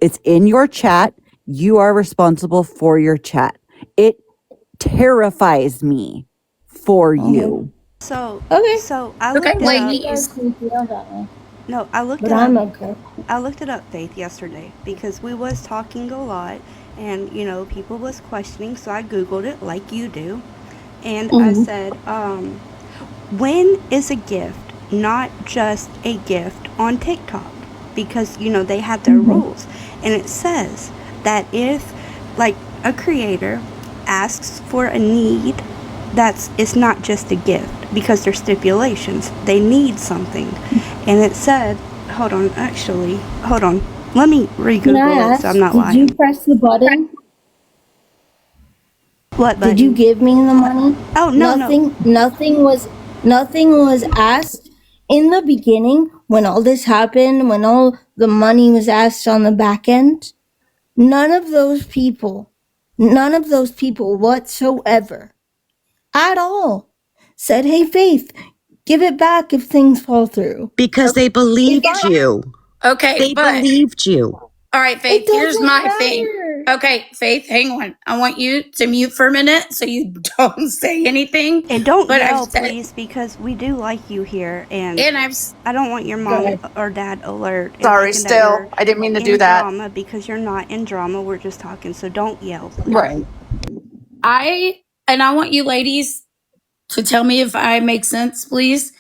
It's in your chat. You are responsible for your chat. It terrifies me for you. So Okay. I looked Okay, it ladies. up. You feel that way. No, I looked But it I'm up. okay. I looked it up, Faith, yesterday because we was talking a lot, and people was questioning. So I googled it like you do, and I said, when is a gift not just a gift on TikTok? Because they had their rules, and it says that if like a creator asks for a need, it's not just a gift because there's stipulations. They need something, and it said, hold on, let me Can I re-google it ask, so I'm not did lying. you press the button? What button? Did you give me the money? Oh, no. Nothing was asked in the beginning when all this happened, when all the money was asked on the back end. None of those people whatsoever at all said, "Hey, Faith, give it back if things fall through." Because they believed you. Okay, They but believed you. all right, Faith, It doesn't here's my matter. thing. Okay, Faith, hang on. I want you to mute for a minute so you don't say anything. And don't But yell, I've said, please, because we do like you here, and I've I don't want your mom or dad alert. and Sorry, thinking that still. you're I didn't mean to in do that. drama, because you're not in drama. We're just talking, so don't yell, please. right. I want you ladies to tell me if I make sense, please.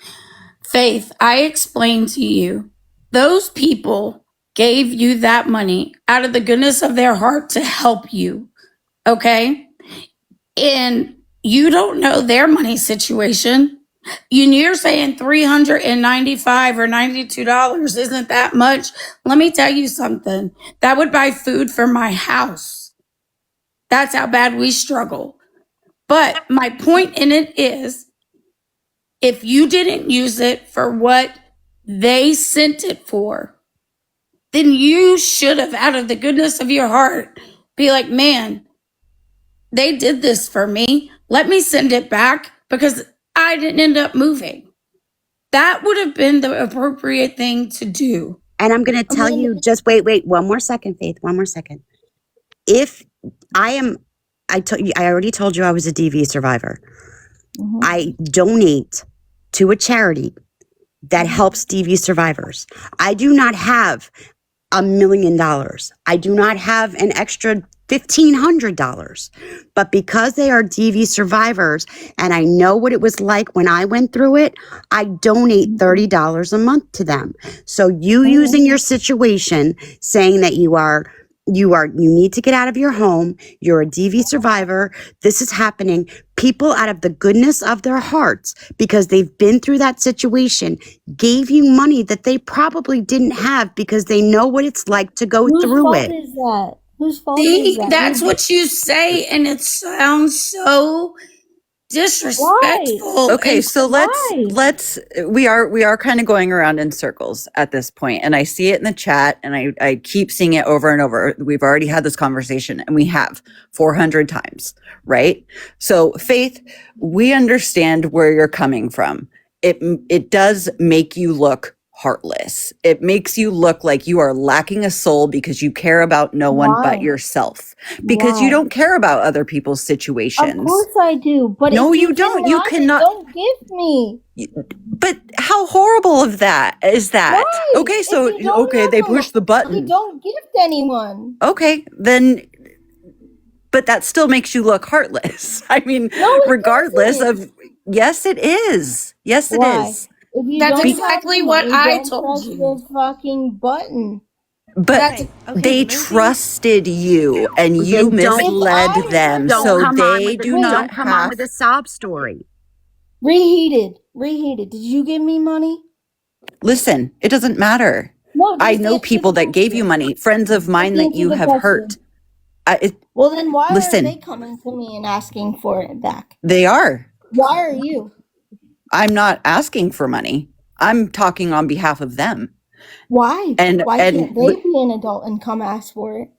Faith, I explained to you, those people gave you that money out of the goodness of their heart to help you. Okay? And you don't know their money situation. You're saying $395 or $92 isn't that much. Let me tell you something. That would buy food for my house. That's how bad we struggle. But my point in it is, if you didn't use it for what they sent it for, then you should have, out of the goodness of your heart, be like, man, they did this for me. Let me send it back because I didn't end up moving. That would have been the appropriate thing to do. And I'm going to tell you, just wait, one more second, Faith, one more second. If I already told you I was a DV survivor. I donate to a charity that helps DV survivors. I do not have $1 million. I do not have an extra $1,500. But because they are DV survivors and I know what it was like when I went through it, I donate $30 a month to them. So you using your situation, saying that you need to get out of your home, you're a DV survivor, this is happening. People, out of the goodness of their hearts, because they've been through that situation, gave you money that they probably didn't have because they know what it's like to go through it. Whose fault is that? Whose fault See, is that? that's what you say, and it sounds so disrespectful. Okay, and so we are kind of going around in circles at this point, and I see it in the chat, and I keep seeing it over and over. We've already had this conversation, and we have 400 times, right? So Faith, we understand where you're coming from. It does make you look heartless. It makes you look like you are lacking a soul because you care about no one but yourself, because you don't care about other people's situations. Of course I do, but No, if you don't. You cannot. Don't give me. But how horrible of that is that? Right. Okay, If so you don't have they the push the You button. don't gift anyone. Okay, then, but that still makes you look heartless. I mean, No, it regardless doesn't. of, yes, it is. Yes, it Why? is. If you That's don't exactly have the what money, I don't told press you. the fucking button. But Okay, they moving- trusted you, and you They don't- misled them, Don't so come on they with do the, not don't come on have. with a sob story. Reheated. Did you give me money? Listen, it doesn't matter. No, I just know answer people the that gave you question. money, friends of mine Just that you answer the have hurt. question. Well, then why Listen. are they coming to me and asking for it back? They are. Why are you? I'm not asking for money. I'm talking on behalf of them. Why? And Why can't they be an adult and come ask for it?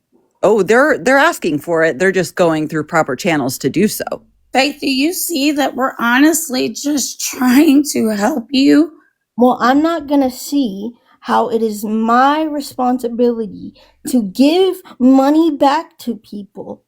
Oh, they're asking for it. They're just going through proper channels to do so. Faith, do you see that we're honestly just trying to help you? Well, I'm not gonna see how it is my responsibility to give money back to people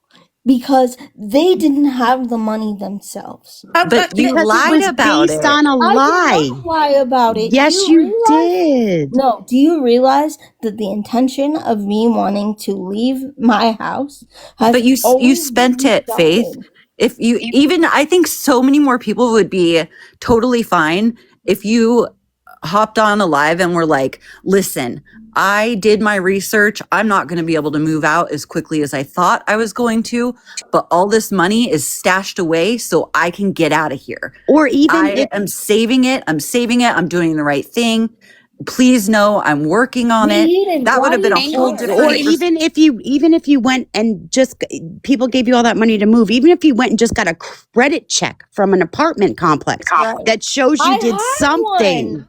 because they didn't have the money themselves. But you Because it lied was about based it. on a I lie. did not lie about it. Yes, Do you realize? did. No, do you realize that the intention of me wanting to leave my house has But you always spent been it, Faith. solid? If you even, I think so many more people would be totally fine if you hopped on a live and were like, listen, I did my research. I'm not going to be able to move out as quickly as I thought I was going to, but all this money is stashed away so I can get out of here. Or even I if am saving it. I'm saving it. I'm doing the right thing. Please know I'm working on it. Reheated, That would why have been a do you whole care? different. or even if you went and just people gave you all that money to move, even if you went and just got a credit check from an apartment complex Right. that shows you I did had something. one.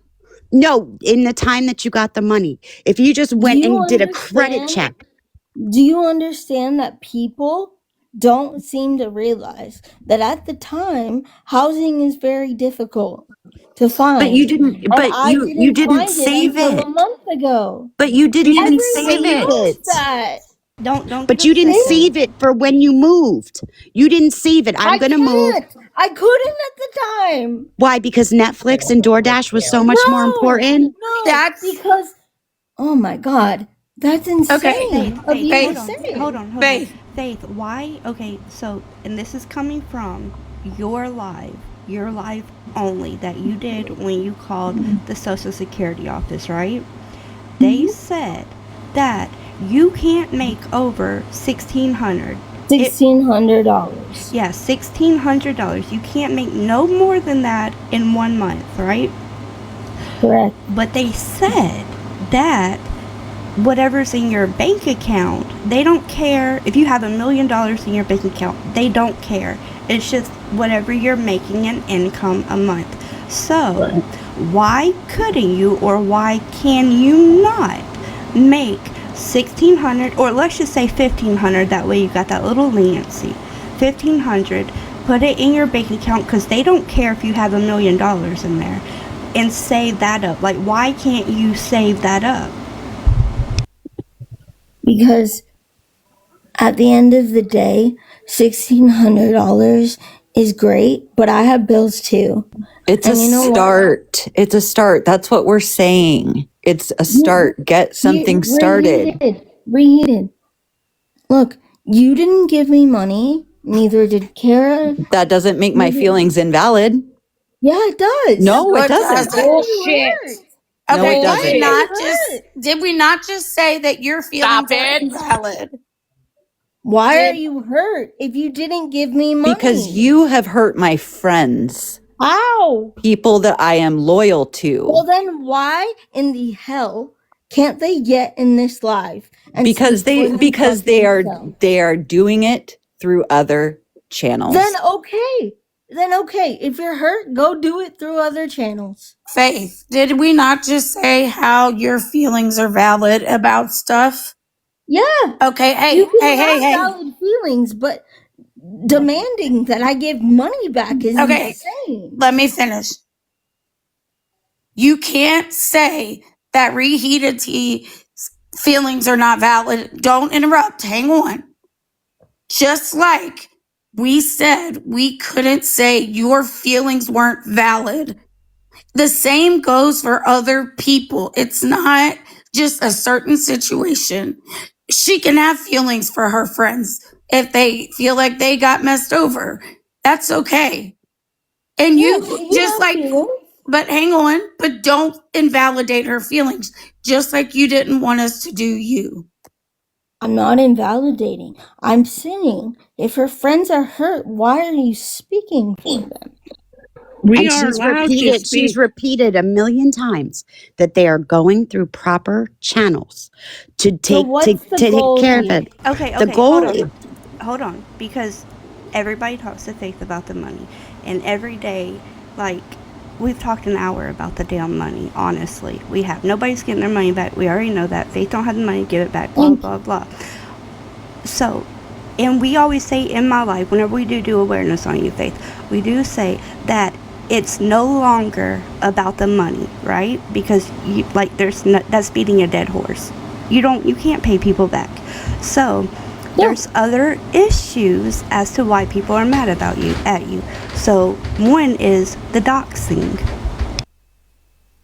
No, in the time that you got the money. If you just went you and did a credit understand? check. Do you understand that people don't seem to realize that at the time housing is very difficult to find? But you didn't. And But I you didn't find save until it. a month ago. But you didn't even didn't save Everyone save it. knows it. that. Don't But get you didn't upset, save Faith. it for when you moved. You didn't save it. I'm I gonna move. can't. I couldn't at the time. Why? Because Netflix and DoorDash was so much more No, important. no, That's because oh my god, that's insane Faith, of Faith, you Faith, to say. hold on. Faith. Faith, why? Okay, so, and this is coming from your live only that you did when you called the Social Security office, right? They said that you can't make over $1,600. $1,600. Yeah, $1,600. You can't make no more than that in 1 month, right? Correct. But they said that whatever's in your bank account, they don't care if you have $1 million in your bank account. They don't care. It's just whatever you're making in income a month. So why couldn't you, or why can you not make $1,600, or let's just say $1,500? That way you got that little leniency. $1,500. Put it in your bank account, because they don't care if you have $1 million in there, and save that up. Like, why can't you save that up? Because at the end of the day, $1,600 is great, but I have bills too. It's And a you know what? start. It's a start. That's what we're saying. It's a start. Get something started. Reheated. Look, you didn't give me money, neither did Kara. That doesn't make my feelings invalid. Yeah, it does. No, it It doesn't. doesn't. Bullshit. No, Okay, it doesn't. did we not just say that your feelings are invalid? Why are you hurt if you didn't give me money? Because you have hurt my friends, How? people that I am loyal Well, to. then why in the hell can't they get in this live? And Because speak for they themselves? are doing it through other channels. Then okay. If you're hurt, go do it through other channels. Faith, did we not just say how your feelings are valid about stuff? Yeah. Okay, You can hey. have valid feelings, but demanding that I give money back is Okay. insane. Let me finish. You can't say that reheated tea feelings are not valid. Don't interrupt. Hang on. Just like we said we couldn't say your feelings weren't valid. The same goes for other people. It's not just a certain situation. She can have feelings for her friends if they feel like they got messed over. That's okay. And you just have like, feelings. but hang on, but don't invalidate her feelings, just like you didn't want us to do you. I'm not invalidating. I'm saying if her friends are hurt, why are you speaking for them? And she's repeated 1 million times that they are going through proper channels to take goal care of here? it. Okay, The goal hold on, because everybody talks to Faith about the money, and every day, like, we've talked an hour about the damn money. Honestly, we have. Nobody's getting their money back. We already know that. Faith don't have the money, give it back. Blah blah blah. So, and we always say in my life, whenever we do awareness on you, Faith, we do say that it's no longer about the money, right? Because you, like, that's beating a dead horse. You can't pay people back. So there's other issues as to why people are mad at you. So one is the doxing.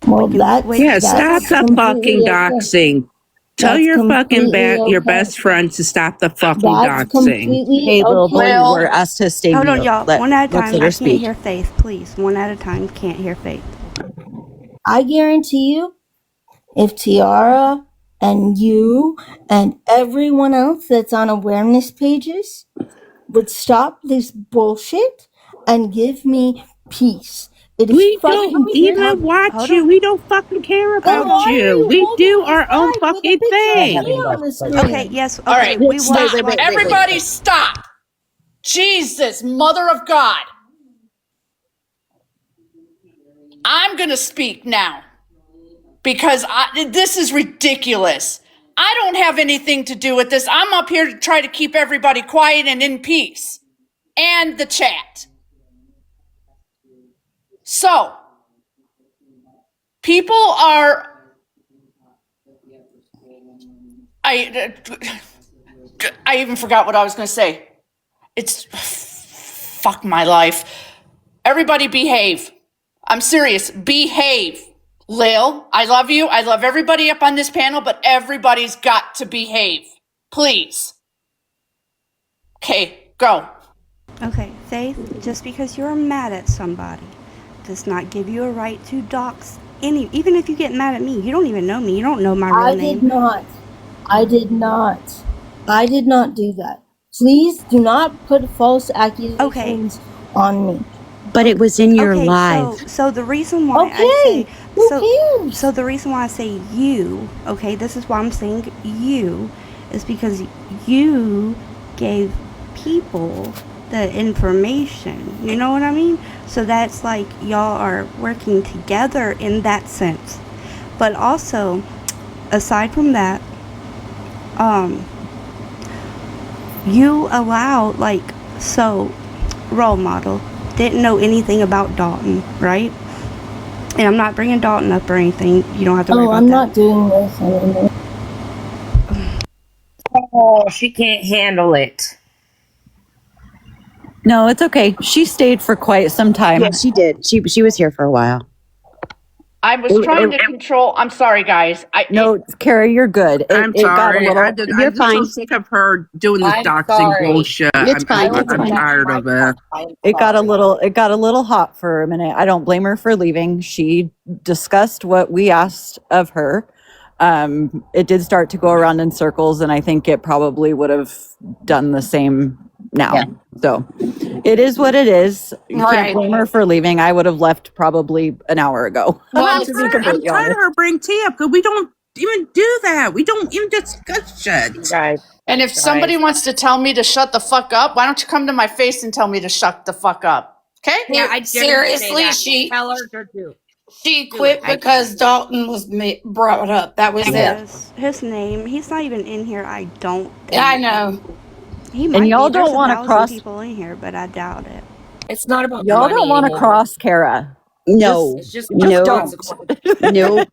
Well, that's Yeah, that's stop the fucking completely okay. doxing. Tell That's your fucking completely your okay. best friend to stop the fucking That's doxing. completely Hey, little boy, okay. we're asked to stay Hold on, mute. y'all. One at a Let's time. let I her can't speak. hear Faith, please. One at a time. Can't hear Faith. I guarantee you, if Tiara and you and everyone else that's on awareness pages would stop this bullshit and give me peace. It is We fucking don't even watch Hold you. on. We don't fucking care Then about why are you. you We holding do this our own mic with a fucking picture of thing. me on the screen? Okay, yes. All Okay, right, we stop. watch. Everybody stop. Jesus, mother of God. I'm going to speak now because this is ridiculous. I don't have anything to do with this. I'm up here to try to keep everybody quiet and in peace, and the chat. So, people are, I even forgot what I was going to say. It's, fuck my life. Everybody behave. I'm serious. Behave. Lil, I love you. I love everybody up on this panel, but everybody's got to behave. Please. Okay, go. Okay, Faith, just because you're mad at somebody does not give you a right to dox any. Even if you get mad at me, you don't even know me. You don't know my real I name. did not. I did not. I did not do that. Please do not put false accusations on me. But it was in your Okay, live. so the reason why Okay, I say who so cares? so the reason why I say you, okay, this is why I'm saying you, is because you gave people the information. You know what I mean? So that's like y'all are working together in that sense. But also, aside from that, you allow role model didn't know anything about Dalton, right? And I'm not bringing Dalton up or anything. You don't have to worry about I'm that. not doing this anymore. Oh, she can't handle it. No, it's okay. She stayed for quite some time. Yeah, she did. She was here for a while. I was trying to control. I'm sorry, guys. No, Kara, you're good. I'm It got a sorry. little. I'm You're just so fine. sick of her doing this I'm doxing sorry. bullshit. It's fine. I'm tired of it. It got a little hot for a minute. I don't blame her for leaving. She discussed what we asked of her. It did start to go around in circles, and I think it probably would have done the same now. Yeah. So it is what it is. You Right. can't blame her for leaving. I would have left probably an hour ago. Well, To be I'm completely tired of honest. her bring tea up because we don't even do that. We don't even discuss shit. Guys, and if somebody wants to tell me to shut the fuck up, why don't you come to my face and tell me to shut the fuck up? Okay? yeah, I didn't say Seriously, that. Tell her to do. she quit I because Dalton was brought up. That was it. Yes, his name. He's not even in here. I don't. Think. I know. He might y'all be. There's don't wanna 1,000 cross- people in here, but I doubt it. It's not about Y'all money don't want to anymore. cross Kara. No. It's just No. consequences. Nope.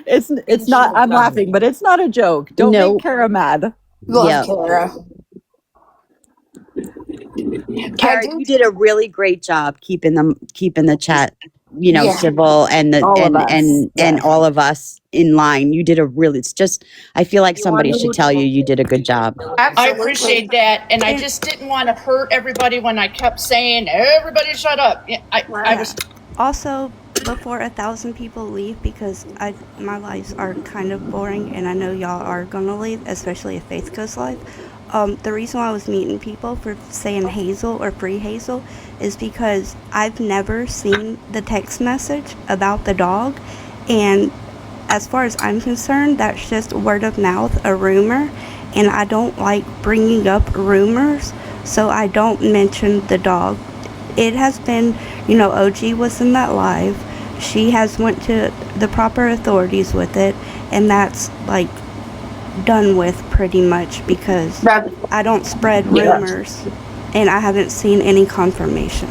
It's not. I'm laughing, but it's not a joke. Don't No. make Kara mad. Love Yeah. Kara. Kara, you did a really great job keeping the chat, Yeah. civil and All of us, and yeah. all of us in line. You did it's just, I feel like You somebody wanna should move tell you on? you did a good job. I appreciate that, and I just didn't want to hurt everybody when I kept saying, "Everybody, shut up." Yeah, I was. Also, before 1,000 people leave, because my lives are kind of boring, and I know y'all are gonna leave, especially if Faith goes live. The reason why I was meeting people for saying Hazel or Free Hazel is because I've never seen the text message about the dog, and as far as I'm concerned, that's just word of mouth, a rumor, and I don't like bringing up rumors, so I don't mention the dog. It has been, OG was in that live. She has went to the proper authorities with it, and that's like done with pretty much because I don't spread rumors, and I haven't seen any confirmation.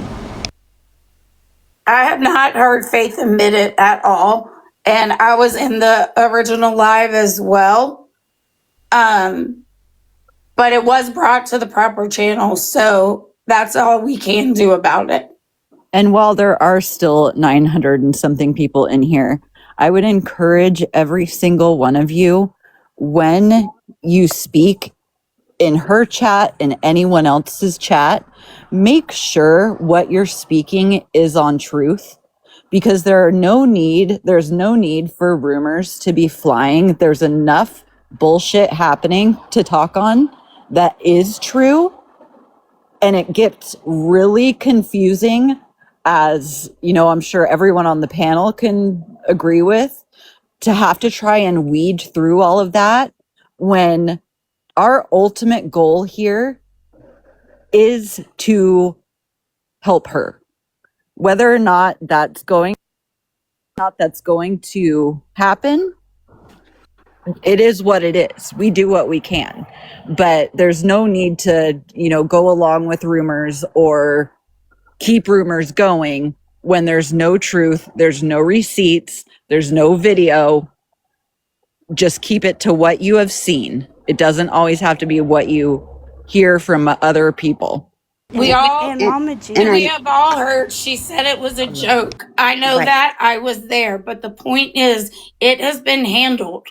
I have not heard Faith admit it at all. And I was in the original live as well. But it was brought to the proper channel. So that's all we can do about it. And while there are still 900 and something people in here, I would encourage every single one of you, when you speak in her chat and anyone else's chat, make sure what you're speaking is on truth, because there's no need for rumors to be flying. There's enough bullshit happening to talk on that is true. And it gets really confusing, as you know, I'm sure everyone on the panel can agree with, to have to try and weed through all of that when our ultimate goal here is to help her. Whether or not that's going to happen, it is what it is. We do what we can, but there's no need to, go along with rumors or keep rumors going when there's no truth, there's no receipts, there's no video. Just keep it to what you have seen. It doesn't always have to be what you hear from other people. We all, And Mama Jen, and we have all heard she said it was a joke. I know Right. that. I was there. But the point is, it has been handled.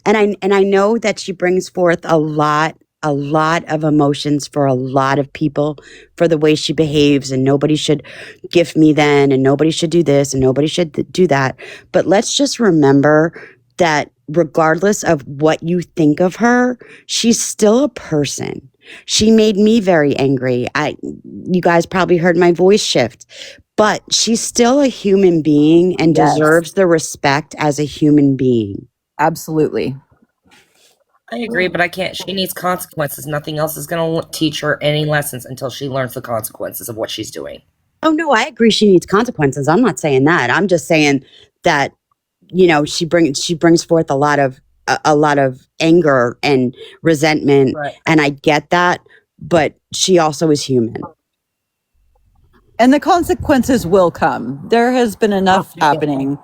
And I know that she brings forth a lot of emotions for a lot of people for the way she behaves, and nobody should gift me then, and nobody should do this, and nobody should do that. But let's just remember that regardless of what you think of her, she's still a person. She made me very angry. You guys probably heard my voice shift, but she's still a human being and Yes. deserves the respect as a human being. Absolutely. I agree, but I can't. She needs consequences. Nothing else is going to teach her any lessons until she learns the consequences of what she's doing. Oh no, I agree. She needs consequences. I'm not saying that. I'm just saying that, she brings forth a lot of anger and resentment, Right. and I get that, but she also is human. And the consequences will come. There has been enough happening.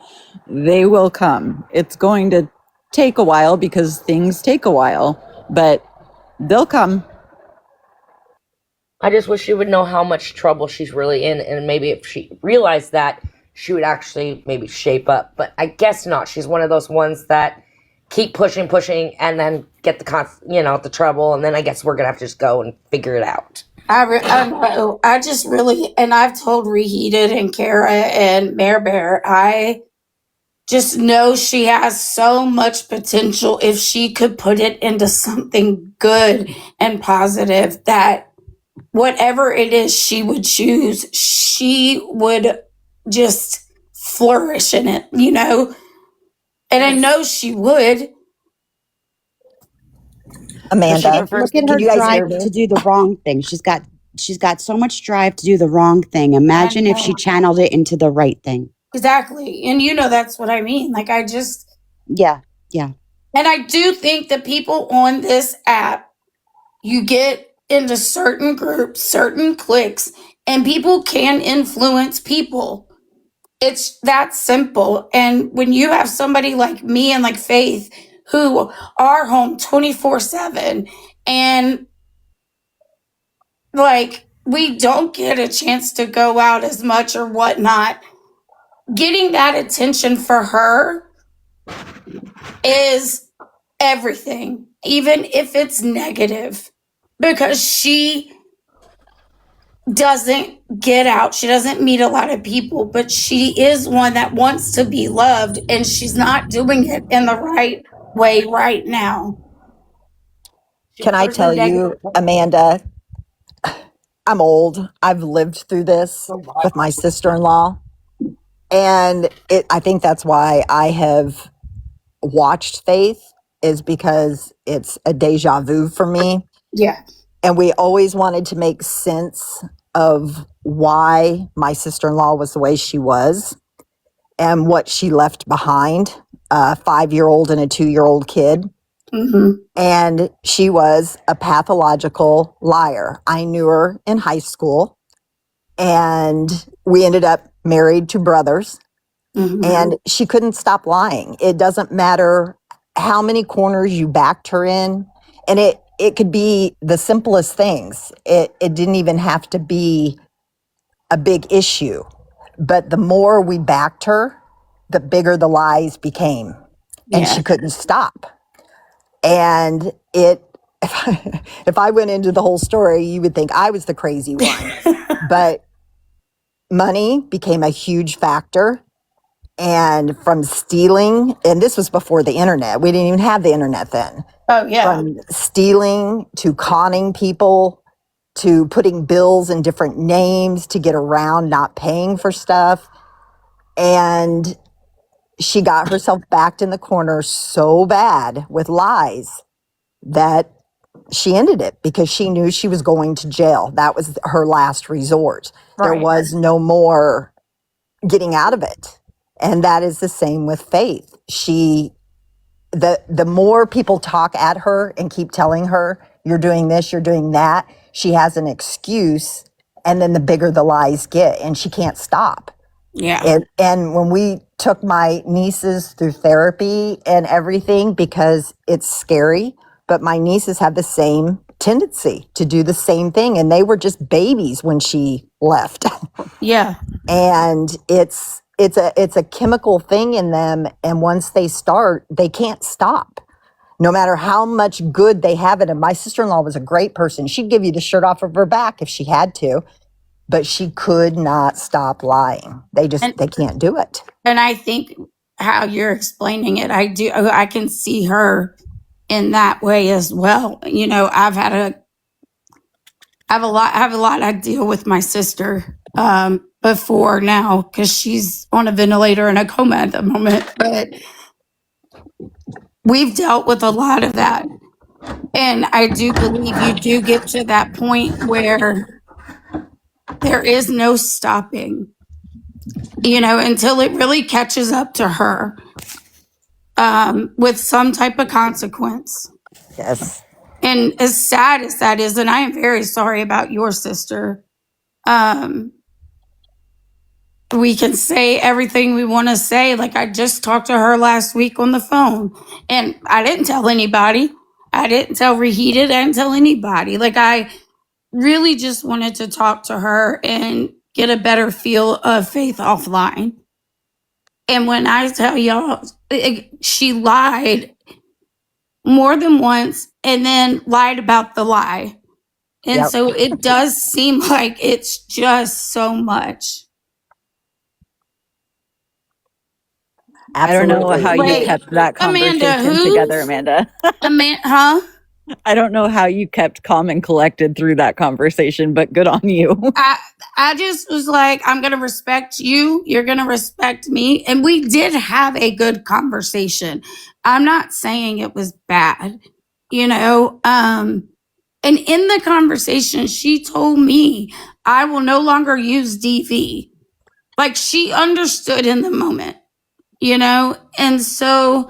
They will come. It's going to take a while because things take a while, but they'll come. I just wish she would know how much trouble she's really in, and maybe if she realized that, she would actually maybe shape up. But I guess not. She's one of those ones that keep pushing, and then get the trouble, and then I guess we're gonna have to just go and figure it out. I know. I just really, and I've told Reheated and Kara and Mare Bear, I just know she has so much potential if she could put it into something good and positive, that whatever it is she would choose, she would just flourish in it, And I know she would. Amanda, Look at can her you guys hear drive me? to do the wrong thing. She's got so much drive to do the wrong thing. Imagine if she channeled it into the right thing. Exactly. And that's what I mean. Like, Yeah. and I do think that people on this app, you get into certain groups, certain cliques, and people can influence people. It's that simple. And when you have somebody like me and like Faith who are home 24/7, and like we don't get a chance to go out as much or whatnot, getting that attention for her is everything, even if it's negative, because she doesn't get out. She doesn't meet a lot of people, but she is one that wants to be loved, and she's not doing it in the right way right now. Can I tell you, Amanda, I'm old. I've lived through this with my sister-in-law. And I think that's why I have watched Faith, is because it's a deja vu for me. Yeah. And we always wanted to make sense of why my sister-in-law was the way she was and what she left behind, a 5-year-old and a 2-year-old kid. Mm-hmm. And she was a pathological liar. I knew her in high school, and we ended up married to brothers, Mhm. and she couldn't stop lying. It doesn't matter how many corners you backed her in, and it could be the simplest things. It didn't even have to be a big issue, but the more we backed her, the bigger the lies became, and Yeah. she couldn't stop. And it, if I went into the whole story, you would think I was the crazy one. But money became a huge factor. And from stealing, and this was before the internet, we didn't even have the internet then. Oh, yeah. From stealing to conning people to putting bills in different names to get around not paying for stuff. And she got herself backed in the corner so bad with lies that she ended it because she knew she was going to jail. That was her last resort. There Right. was no more getting out of it. And that is the same with Faith. The more people talk at her and keep telling her, you're doing this, you're doing that, she has an excuse, and then the bigger the lies get, and she can't stop. Yeah. And when we took my nieces through therapy and everything, because it's scary, but my nieces have the same tendency to do the same thing, and they were just babies when she left. Yeah. And it's a chemical thing in them, and once they start, they can't stop. No matter how much good they have it. And my sister-in-law was a great person. She'd give you the shirt off of her back if she had to, but she could not stop lying. They can't do it. And I think how you're explaining it, I can see her in that way as well. You know, I have a lot I deal with my sister before now because she's on a ventilator and a coma at the moment. But we've dealt with a lot of that. And I do believe you do get to that point where there is no stopping, you know, until it really catches up to her with some type of consequence. Yes. And as sad as that is, and I am very sorry about your sister, we can say everything we want to say. Like, I just talked to her last week on the phone, and I didn't tell anybody. I didn't tell Reheated. I didn't tell anybody. Like, I really just wanted to talk to her and get a better feel of Faith offline. And when I tell y'all, she lied more than once and then lied about the lie. And Yep. so it does seem like it's just so much. I don't know how you Wait, kept that Amanda, conversation who? together, Amanda. Huh? I don't know how you kept calm and collected through that conversation, but good on you. I just was like, I'm going to respect you. You're going to respect me. And we did have a good conversation. I'm not saying it was bad, you know. And in the conversation, she told me, I will no longer use DV. Like, she understood in the moment, you know. And so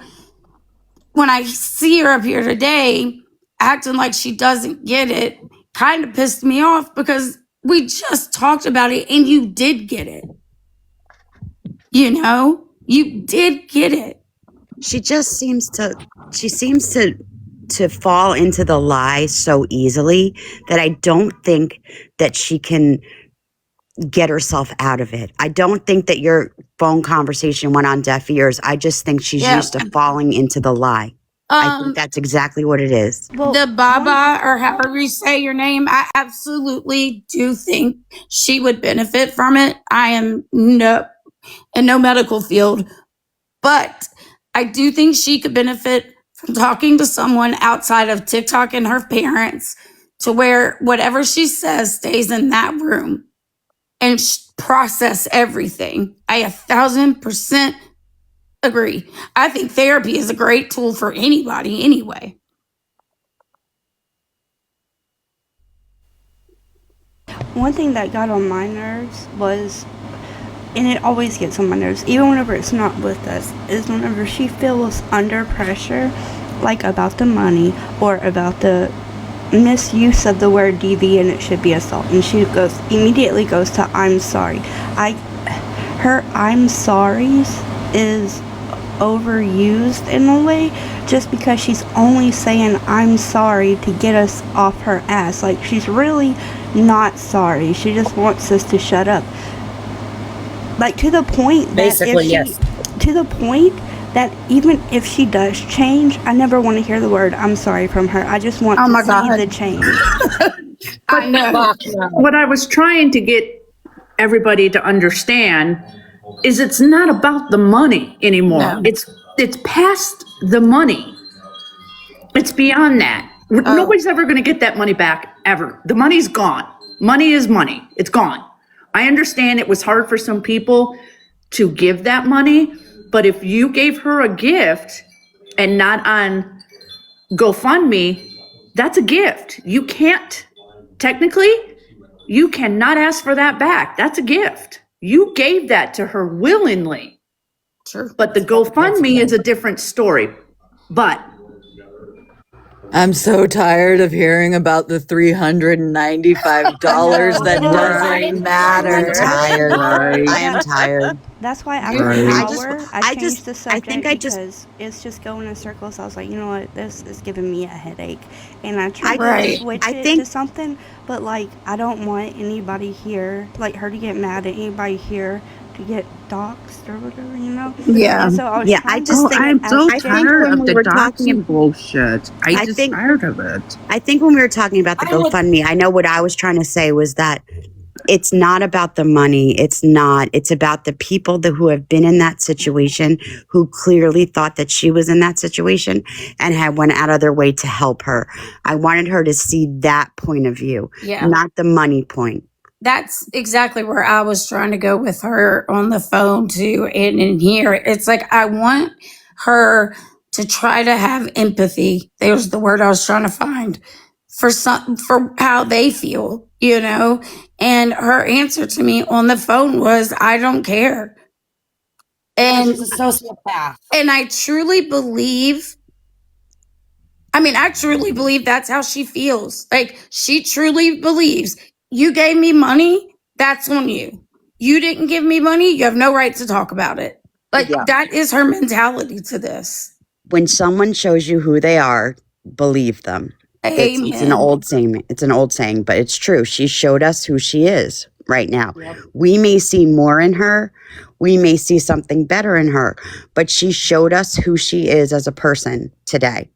when I see her up here today, acting like she doesn't get it, kind of pissed me off because we just talked about it and you did get it. You know, you did get it. She seems to fall into the lie so easily that I don't think that she can get herself out of it. I don't think that your phone conversation went on deaf ears. I just think she's used to falling into the lie. I think that's exactly what it is. Well, The Baba, or however you say your name, I absolutely do think she would benefit from it. I am in no medical field, but I do think she could benefit from talking to someone outside of TikTok and her parents, to where whatever she says stays in that room and process everything. I 1,000% agree. I think therapy is a great tool for anybody anyway. one thing that got on my nerves was, and it always gets on my nerves, even whenever it's not with us, is whenever she feels under pressure, like about the money or about the misuse of the word DV and it should be assault, and she immediately goes to I'm sorry. her I'm sorry's is overused in a way, just because she's only saying I'm sorry to get us off her ass. Like, she's really not sorry. She just wants us to shut up. Like, to the point that Basically, yes. to the point that even if she does change, I never want to hear the word I'm sorry from her. I just want Oh to my see God. the change. I know. What I was trying to get everybody to understand is it's not about the money anymore. No. It's past the money. It's beyond that. Nobody's ever going to get that money back, ever. The money's gone. Money is money. It's gone. I understand it was hard for some people to give that money, but if you gave her a gift and not on GoFundMe, that's a gift. You can't, technically, you cannot ask for that back. That's a gift. You gave that to her willingly. Sure. But the GoFundMe is a different story. But I'm so tired of hearing about the $395 that doesn't matter. I'm tired. Right. I am tired. That's why Right. after an I hour, just- I I changed just- the I subject think I just- because it's just going in circles. I was like, you know what, this is giving me a headache, and I tried Right. to switch I it think- to something, but like I don't want anybody here, like her to get mad at anybody here to get doxxed or whatever, you know. Yeah. And so I was Yeah, trying I to just think think- I'm as so I think tired when of we the were talking- doxing bullshit. I I'm just think- tired of it. I think when we were talking about the I would- GoFundMe, I know what I was trying to say was that it's not about the money. It's not. It's about the people who have been in that situation, who clearly thought that she was in that situation and had went out of their way to help her. I wanted her to see that point of view, Yeah. not the money point. That's exactly where I was trying to go with her on the phone too, and in here. It's like I want her to try to have empathy. There's the word I was trying to find for how they feel, you know. And her answer to me on the phone was, "I don't care." And She's a sociopath. and I truly believe. I truly believe that's how she feels. Like, she truly believes you gave me money, that's on you. You didn't give me money, you have no right to talk about it. Like, Yeah. that is her mentality to this. When someone shows you who they are, believe them. It's an Amen. old saying. It's an old saying, but it's true. She showed us who she is right now. Yep. We may see more in her. We may see something better in her, but she showed us who she is as a person today.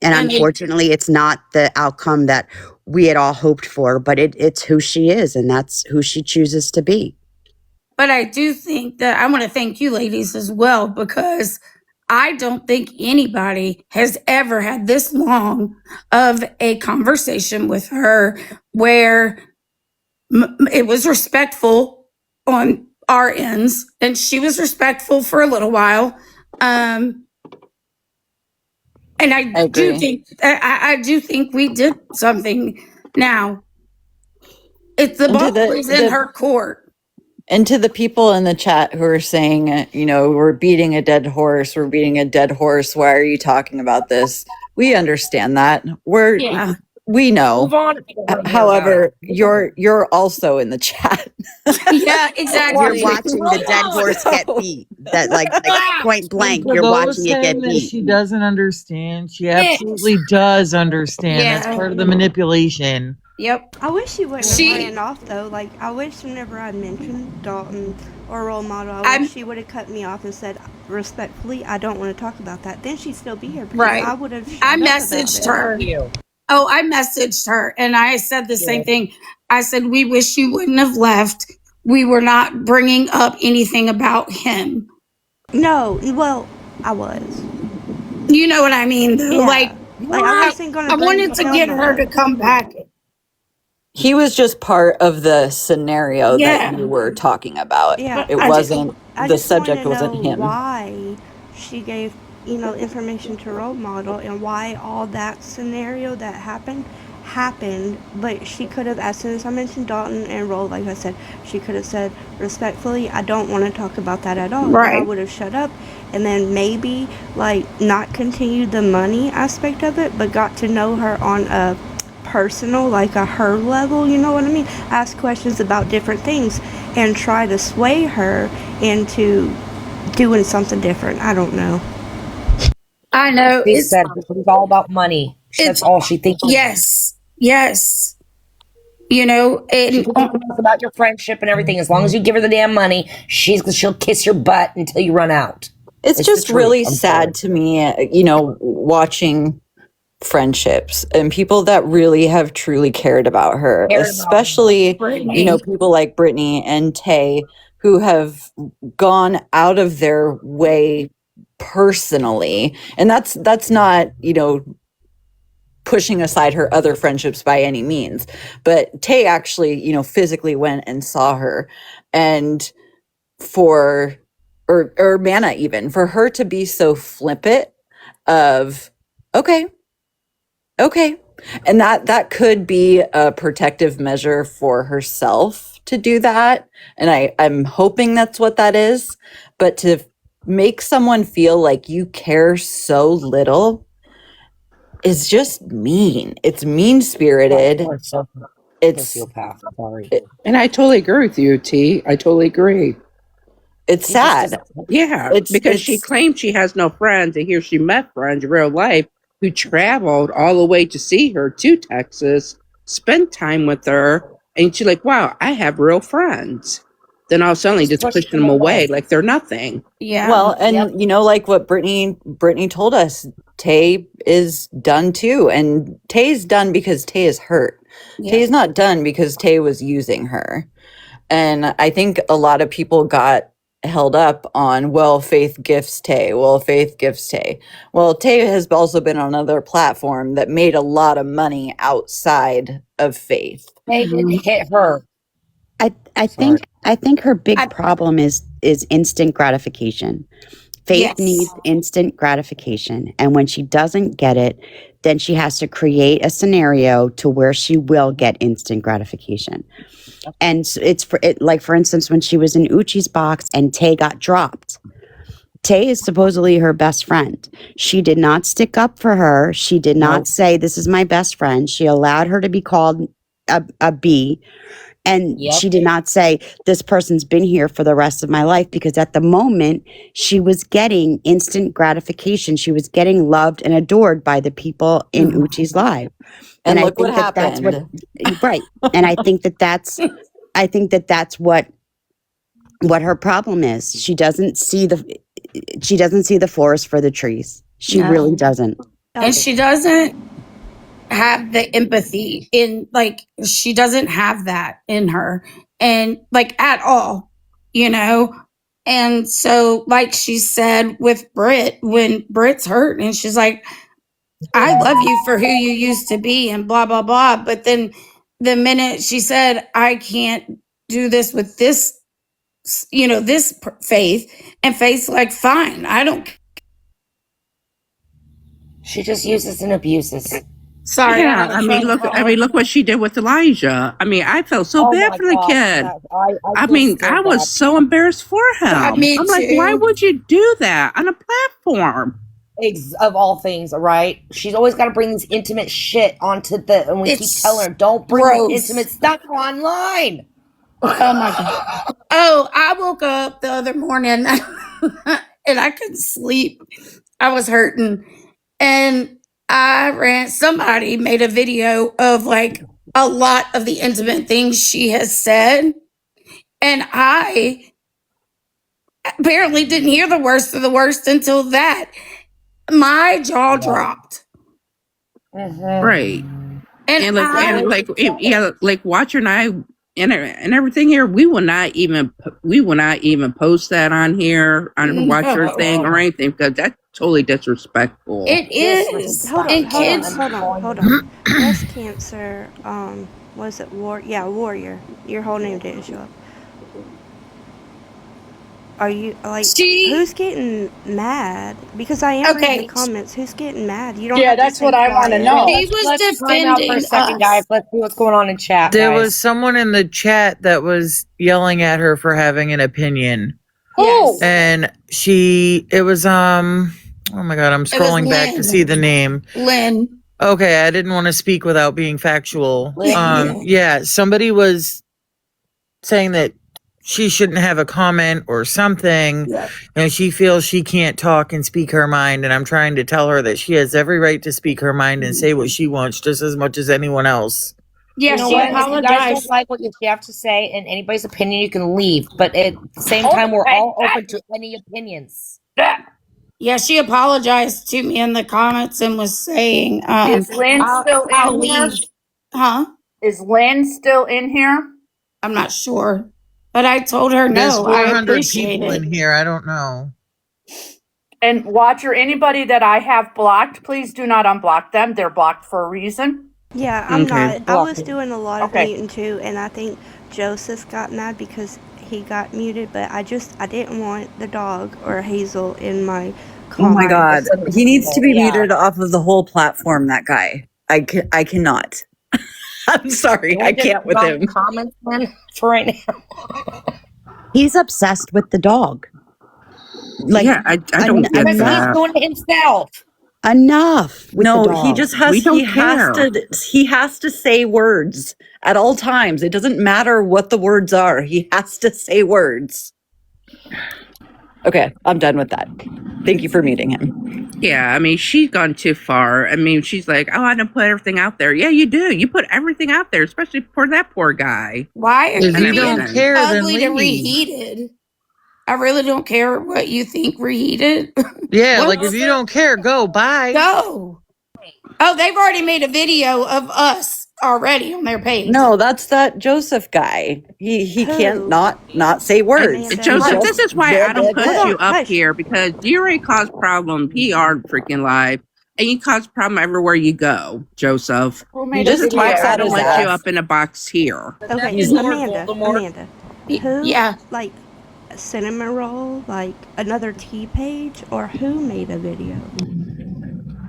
And And it- unfortunately, it's not the outcome that we had all hoped for, but it's who she is, and that's who she chooses to be. But I do think that I want to thank you ladies as well, because I don't think anybody has ever had this long of a conversation with her where it was respectful on our ends, and she was respectful for a little while. And I do agree. think I do think we did something. Now, it's the And to ball the- is in the- her court. And to the people in the chat who are saying, we're beating a dead horse, why are you talking about this? We understand that. Yeah. We know. Move on. if you don't wanna hear However, about it. you're also in the chat. Yeah, exactly. You're watching the dead horse get beat. That like point blank, For you're those watching it get saying that beat. she doesn't understand, she Yes. absolutely does understand. Yeah. That's part of the manipulation. Yep. I wish she wouldn't She- have ran off though. Like, I wish whenever I mentioned Dalton or role model, I I'm- wish she would have cut me off and said respectfully, I don't want to talk about that. Then she'd still be here. Because Right. I would have. shut I up about messaged it. her. You. Oh, I messaged her and I said the same Yeah. thing. I said, we wish you wouldn't have left. We were not bringing up anything about him. No, well, I was. You know what I mean? Though? Yeah. Like, I wasn't gonna. I bring wanted to him get up. her to come back. He was just part of the scenario Yeah. that you were talking about. Yeah. It I just- wasn't, I the just wanna subject wasn't know him. Why she gave information to role model and why all that scenario that happened, but she could have, as soon as I mentioned Dalton and role, like I said, she could have said respectfully, I don't want to talk about that at all. And I Right. would have shut up and then maybe like not continued the money aspect of it, but got to know her on a personal, like a her level, you know what I mean? Ask questions about different things and try to sway her into doing something different. I don't know. I know She it's said it's all about money. That's it's all she thinks. yes. You know, She and thinks about your friendship and everything. As long as you give her the damn money, she'll kiss your butt until you run out. It's It's just the truth. really I'm sad to me, watching friendships and people that really have truly cared about her, Cared about especially, Brittany. people like Brittany and Tay who have gone out of their way personally. And that's not, pushing aside her other friendships by any means. But Tay actually, physically went and saw her. And or Manna, even for her to be so flippant of, okay. And that could be a protective measure for herself to do that. And I'm hoping that's what that is. But to make someone feel like you care so little is just mean. It's mean spirited. It's sociopath. Sorry. And I totally agree with you, T. I totally agree. it's sad. Yeah, because she claims she has no friends, and here she met friends in real life who traveled all the way to see her to Texas, spent time with her, and she's like, wow, I have real friends. Then all of a sudden, just pushing them away like they're nothing. Yeah. Well, and like what Brittany told us, Tay is done too. And Tay's done because Tay is hurt. Yeah. Tay's not done because Tay was using her. And I think a lot of people got held up on, well, Faith gifts Tay. Well, Faith gifts Tay. Well, Tay has also been on another platform that made a lot of money outside of Faith. They didn't hit her. I think her big problem is instant gratification. Faith Yes. needs instant gratification, and when she doesn't get it, then she has to create a scenario to where she will get instant gratification. And it's for instance, when she was in Uchi's box and Tay got dropped. Tay is supposedly her best friend. She did not stick up for her. She did not say, this is my best friend. She allowed her to be called a B. And she did not say, this person's been here for the rest of my life, because at the moment she was getting instant gratification. She was getting loved and adored by the people in Uchi's life. And I look what think that that's happened. right. And I think that's what her problem is. She doesn't see the forest for the trees. She No. really doesn't. And she doesn't have the empathy she doesn't have that in her, and at all, and so like she said with Britt, when Britt's hurt and she's like, I love you for who you used to be and blah blah blah, but then the minute she said, I can't do this with this Faith, and Faith's like, fine, I don't. She just uses and abuses. Sorry. Yeah, look what she did with Elijah. I mean, I felt so bad for the kid. I was so embarrassed for him. Yeah, me I'm like, too. why would you do that on a platform? Of all things, right? She's always got to bring this intimate shit onto and we keep It's telling her, don't bring gross. this intimate stuff online. Oh my God. Oh, I woke up the other morning and I couldn't sleep. I was hurting. And somebody made a video of a lot of the intimate things she has said. And I apparently didn't hear the worst of the worst until that. My jaw dropped. Right. And like Watcher and I and everything here, we will not even post that on here on Watcher thing or anything, because that's totally disrespectful. It is. Hold And on, kids, hold on. Breast cancer, was it Warrior? Your whole name didn't show up. Are you who's getting mad? Because I am reading the comments. Who's getting mad? You don't. Yeah, have to that's stay what I want to quiet. know. He was Let's find out for a defending second, us. guys. Let's see what's going on in chat. There guys. was someone in the chat that was yelling at her for having an opinion. Who? And it was oh my God, I'm scrolling back to Lynn. see the name. Lynn. Okay, I didn't want to speak without being factual. Yeah, somebody was saying that she shouldn't have a comment or something, and she feels she can't talk and speak her mind. And I'm trying to tell her that she has every right to speak her mind and say what she wants just as much as anyone else. Yeah, You know she what? If you guys don't apologized. like what you have to say in anybody's opinion, you can leave. But at the same time, we're all open to any opinions. Yeah, she apologized to me in the comments and was saying, Is Lynn still I'll in here? leave. Huh? Is Lynn still in here? I'm not sure. But I told her There's no, I 400 appreciate people in it. here. I don't know. And Watcher, anybody that I have blocked, please do not unblock them. They're blocked for a reason. Yeah, I'm Okay. not. I was doing a lot of Okay. muting too, and I think Joseph got mad because he got muted, but I didn't want the dog or Hazel in my Oh my comments. God. He needs to be Yeah. muted off of the whole platform, that guy. I cannot. I'm sorry. I can't with him. Comments then for right now. He's obsessed with the dog. Like, yeah, I don't get Because he's that. doing it himself. enough with the No, dog. he just has We don't he has to say words at all times. It doesn't matter what the words are. He has to say words. Okay, I'm done with that. Thank you for meeting him. Yeah, I mean, she's gone too far. I mean, she's like, oh, I don't put everything out there. Yeah, you do. You put everything out there, especially for that poor guy. Why are If you you being don't care, then ugly to leave. reheated? I really don't care what you think reheated. Yeah, What like was if you it? don't care, go. Bye. Go. Oh, they've already made a video of us already on their page. No, that's that Joseph guy. He Who? can't not say words. Amanda. Joseph, Just this is why blah, I don't blah, put blah. you up Hush. here, because you already caused problem PR freaking live, and you cause problem everywhere you go, Joseph. He just That's why talks I out don't his want you ass. up in a box here. Okay, He's Amanda. Voldemort. Amanda. Who? Yeah. Like Cinnamon Roll, like another T page, or who made a video?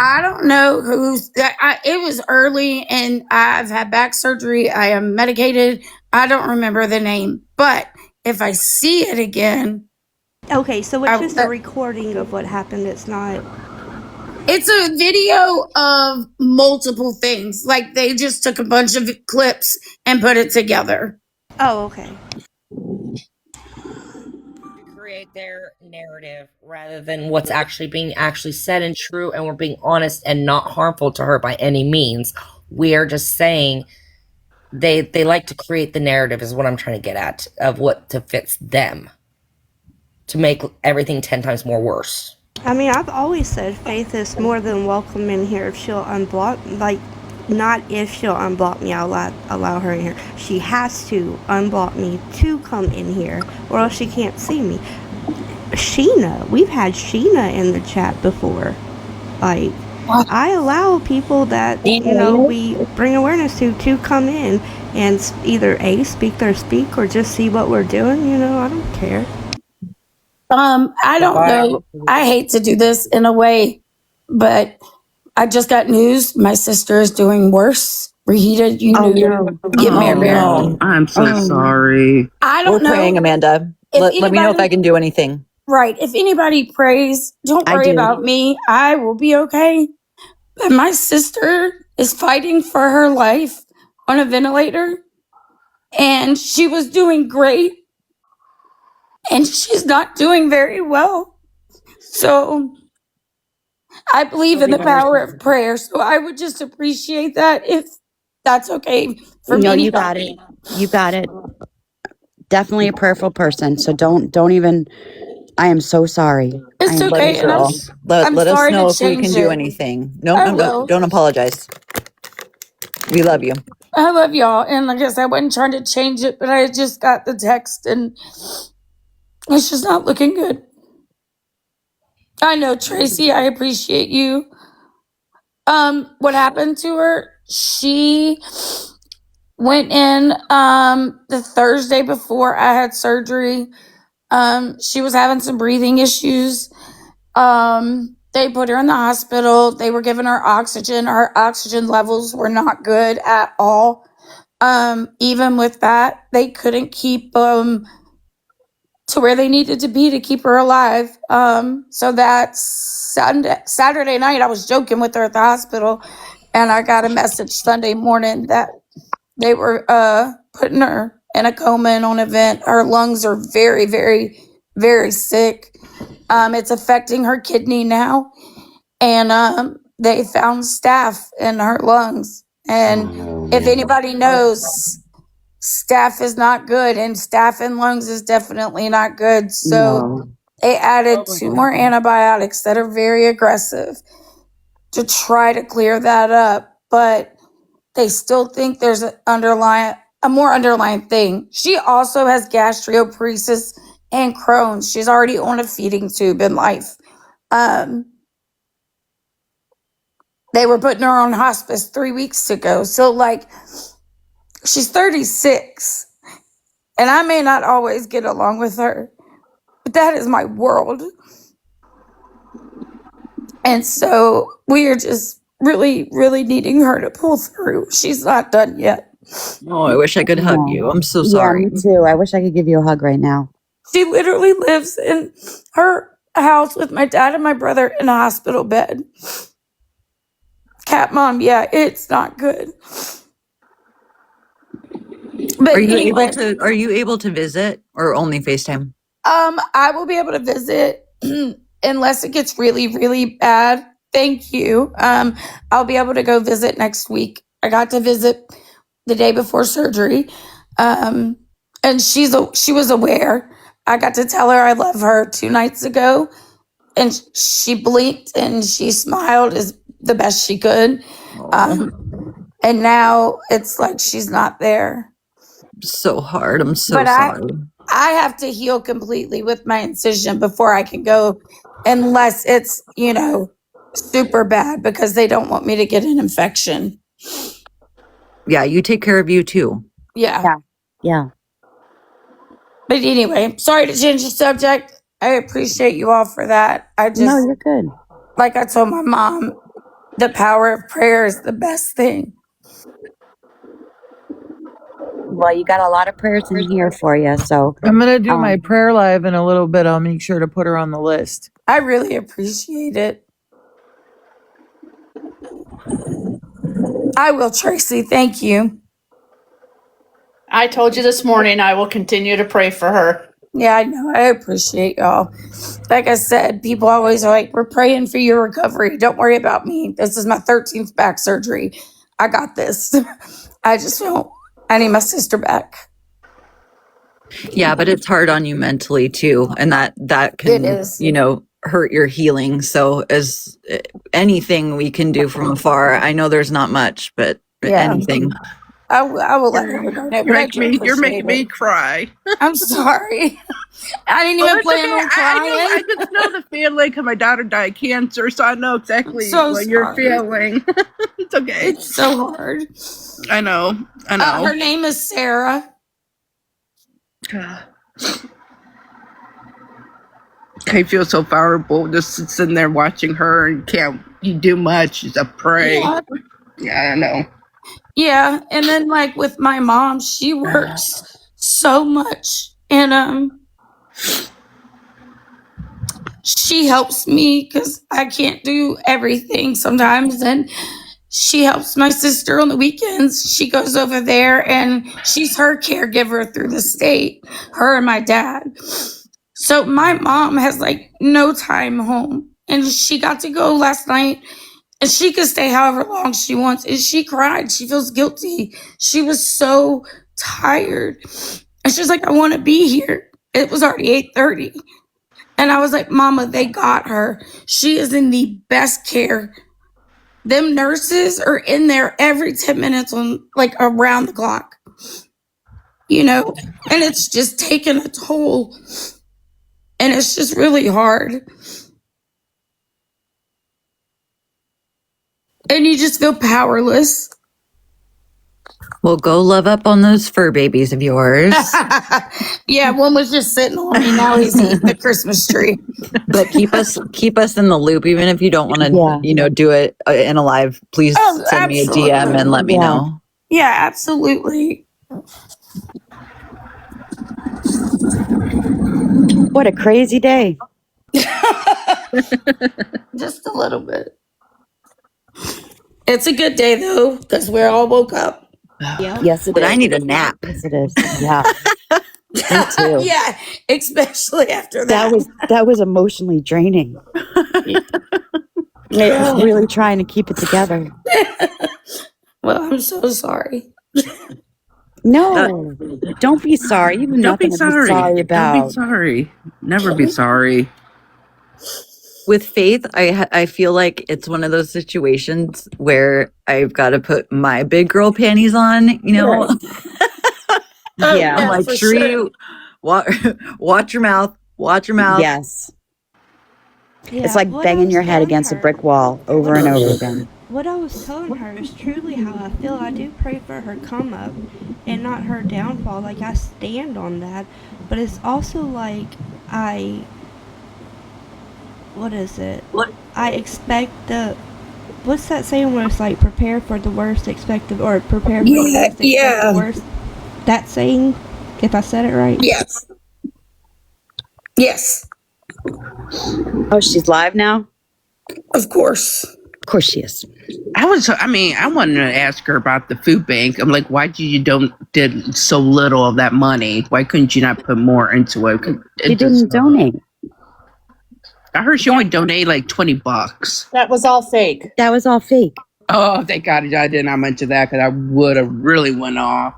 I don't know who's. It was early, and I've had back surgery. I am medicated. I don't remember the name, but if I see it again, Okay, so it's I- just a recording of what happened. It's not. it's a video of multiple things. Like they just took a bunch of clips and put it together. Oh, okay. Create their narrative rather than what's actually being said and true, and we're being honest and not harmful to her by any means. We are just saying they like to create the narrative is what I'm trying to get at, of what to fits them, to make everything 10 times more worse. I mean, I've always said Faith is more than welcome in here if she'll unblock. Like, not if she'll unblock me, I'll allow her in here. She has to unblock me to come in here, or else she can't see me. Sheena, we've had Sheena in the chat before. Like, I allow people that, you know, we bring awareness to come in and either A, speak their speak, or just see what we're doing. You know, I don't care. I don't know. I hate to do this in a way, but I just got news. My sister is doing worse. Reheated, you know, get married. no. I'm so sorry. I We're don't know. praying, Amanda. If Let me know if anybody- I can do anything. Right. If anybody prays, don't I worry do. about me. I will be okay. But my sister is fighting for her life on a ventilator, and she was doing great, and she's not doing very well. So I believe in the power of prayer. So I would just appreciate that if that's okay for me. No, you got it. You got it. Definitely a prayerful person. So don't even. I am so sorry. It's I am okay. so And I'm, sorry. I'm Let us sorry know to if we can change do it. anything. No, I no, will. no, don't apologize. We love you. I love y'all. And I guess I wasn't trying to change it, but I just got the text and it's just not looking good. I know, Tracy, I appreciate you. What happened to her? She went in the Thursday before I had surgery. She was having some breathing issues. They put her in the hospital. They were giving her oxygen. Her oxygen levels were not good at all. Even with that, they couldn't keep to where they needed to be to keep her alive. So that Saturday night, I was joking with her at the hospital, And I got a message Sunday morning that they were putting her in a coma and on a vent. Her lungs are very, very, very sick. It's affecting her kidney now. And they found staph in her lungs. And if anybody knows, staph is not good, and staph in lungs is definitely not good. So No. they added 2 more antibiotics that are very aggressive to try to clear that up. But they still think there's a more underlying thing. She also has gastroparesis and Crohn's. She's already on a feeding tube in life. They were putting her on hospice 3 weeks ago. So, like, she's 36, and I may not always get along with her, but that is my world. And so we are just really, really needing her to pull through. She's not done yet. Oh, I wish I could hug you. I'm so sorry. Yeah, me too. I wish I could give you a hug right now. She literally lives in her house with my dad and my brother in a hospital bed. Cat mom, yeah, it's not good. But Are you anyway, able to visit or only FaceTime? I will be able to visit unless it gets really, really bad. Thank you. I'll be able to go visit next week. I got to visit the day before surgery. And she was aware. I got to tell her I love her 2 nights ago, and she blinked and she smiled as the best she could. And now it's like she's not there. So hard. I'm so But sorry. I have to heal completely with my incision before I can go, unless it's, super bad, because they don't want me to get an infection. Yeah, you take care of you too. Yeah. Yeah. But anyway, sorry to change the subject. I appreciate you all for that. No, you're good. Like I told my mom, the power of prayer is the best thing. Well, you got a lot of prayers in here for you. So I'm going to do my prayer live in a little bit. I'll make sure to put her on the list. I really appreciate it. I will, Tracy. Thank you. I told you this morning I will continue to pray for her. Yeah, I know. I appreciate y'all. Like I said, people always are like, we're praying for your recovery. Don't worry about me. This is my 13th back surgery. I got this. I need my sister back. Yeah, but it's hard on you mentally too. And that can, It is. hurt your healing. So as anything we can do from afar, I know there's not much, but Yeah. anything. I will let her go. You're making me cry. I'm sorry. I didn't even plan on crying. I just know the feeling because my daughter died of cancer, so I know exactly So what you're sorry. feeling. It's okay. It's so hard. I know. Her name is Sarah. I feel so vulnerable just sitting there watching her and can't you do much. Just pray. Yeah, I know. Yeah, and then like with my mom, she works so much, and she helps me because I can't do everything sometimes, and she helps my sister on the weekends. She goes over there, and she's her caregiver through the state, her and my dad. So my mom has like no time home, and she got to go last night. And she could stay however long she wants. And she cried. She feels guilty. She was so tired. And she's like, I want to be here. It was already 8:30. And I was like, Mama, they got her. She is in the best care. Them nurses are in there every 10 minutes on like around the clock. And it's just taking a toll. And it's just really hard. And you just feel powerless. Well, go love up on those fur babies of yours. Yeah, one was just sitting on me. Now he's eating the Christmas tree. But keep us in the loop, even if you don't want to, do it in a live. Please send me a DM and let me know. Yeah, absolutely. what a crazy day. Just a little bit. It's a good day though, because we're all woke up. Yep. Yes, it But is. I need a nap. Yes, it is. Yeah. Me too. Yeah, especially after that. That was emotionally draining. Yeah. Really trying to keep it together. Well, I'm so sorry. No, don't be sorry. You have Don't nothing be to be sorry. sorry Don't about. be sorry. Never be sorry. With Faith, I feel like it's one of those situations where I've got to put my big girl panties on, you know. Oh, Yeah. I'm like, for Sheree, sure. watch your mouth. Watch your mouth. Yes. Yeah, It's like what I banging was your head telling against a her- brick wall over and over again. What I was telling her is truly how I feel. I do pray for her come up and not her downfall. Like, I stand on that. But it's also like what is it? I expect what's that saying where it's like prepare for the worst, expect the, or prepare for the best, expect the worst? That saying, if I said it right? Yes. Yes, Oh, she's live now? of course. Of course she is. I wanted to ask her about the food bank. I'm like, why did so little of that money? Why couldn't you not put more into it? She didn't donate. I heard she only donated like $20. That was all fake. That was all fake. Oh, thank God I did not mention that because I would have really went off.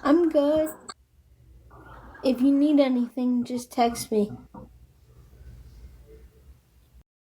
I'm good. If you need anything, just text me.